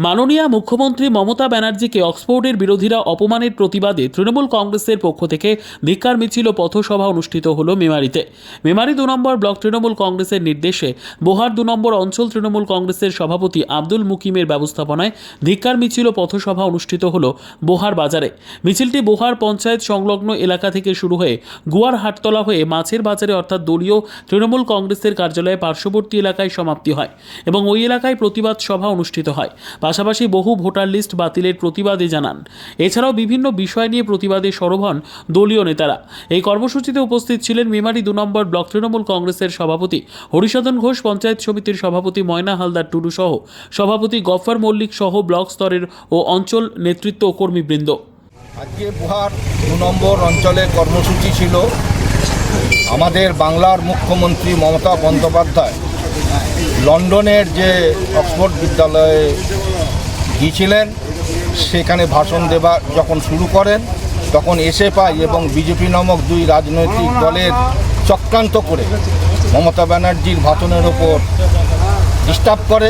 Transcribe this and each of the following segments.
মাননীয় মুখ্যমন্ত্রী মমতা ব্যানার্জিকে অক্সফোর্ডের বিরোধীরা অপমানের প্রতিবাদে তৃণমূল কংগ্রেসের পক্ষ থেকে ধিক্কার মিছিল ও পথসভা অনুষ্ঠিত হল মেমারিতে। মেমারি 2 নম্বর ব্লক তৃণমূল কংগ্রেসের নির্দেশে বোহার 2 নম্বর অঞ্চল তৃণমূল কংগ্রেসের সভাপতি আব্দুল মুকিমের ব্যবস্থাপনায় ধিক্কার মিছিল ও পথসভা অনুষ্ঠিত হল বোহার বাজারে। মিছিলটি বোহার পঞ্চায়েত সংলগ্ন এলাকা থেকে শুরু হয়ে গুয়ার হাটতলা হয়ে মাছের বাজারে অর্থাৎ দলীয় তৃণমূল কংগ্রেসের কার্যালয়ে পার্শ্ববর্তী এলাকায় সমাপ্তি হয় এবং ওই এলাকায় প্রতিবাদ সভা অনুষ্ঠিত হয়। পাশাপাশি বহু ভোটার লিস্ট বাতিলের প্রতিবাদে জানান। এছাড়াও বিভিন্ন বিষয় নিয়ে প্রতিবাদে সরব হন দলীয় নেতারা। এই কর্মসূচিতে উপস্থিত ছিলেন মেমারি 2 নম্বর ব্লক তৃণমূল কংগ্রেসের সভাপতি হরিসাধন ঘোষ, পঞ্চায়েত সমিতির সভাপতি ময়না হালদার টুডু সহ সভাপতি গফফর মল্লিক সহ ব্লক স্তরের ও অঞ্চল নেতৃত্ব ও কর্মীবৃন্দ। আজকে বোহার 2 নম্বর অঞ্চলের কর্মসূচি ছিল আমাদের বাংলার মুখ্যমন্ত্রী মমতা বন্দ্যোপাধ্যায় লন্ডনের যে অক্সফোর্ড বিদ্যালয়ে গিয়েছিলেন, সেখানে ভাষণ দেওয়া যখন শুরু করেন তখন এসএফআই এবং বিজেপি নামক 2 রাজনৈতিক দলের চক্রান্ত করে মমতা ব্যানার্জির ভাষণের ওপর ডিস্টার্ব করে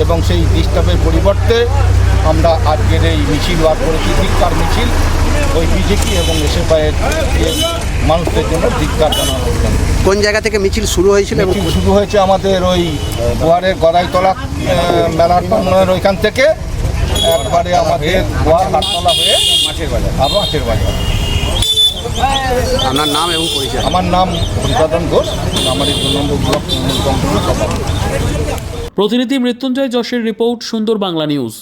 এবং সেই ডিস্টার্বের পরিবর্তে আমরা আজকের এই মিছিল বার করেছি, ধিক্কার মিছিল। ওই বিজেপি এবং এসএফআইয়ের মানুষদের জন্য ধিক্কার জানানো। কোন জায়গা থেকে মিছিল শুরু হয়েছিল? মিছিল শুরু হয়েছে আমাদের ওই বোহারের গড়াইতলা মেলার প্রাঙ্গণের ওইখান থেকে একবারে আমাদের বোহার হাটতলা হয়ে মাছের বাজার মাছের বাজার। আপনার নাম এবং পরিচয়? আমার নাম হরিসাধন ঘোষ, আমার 2 নম্বর ব্লক তৃণমূল কংগ্রেসের সভাপতি। প্রতিনিধি মৃত্যুঞ্জয় যশের রিপোর্ট, সুন্দর বাংলা নিউজ।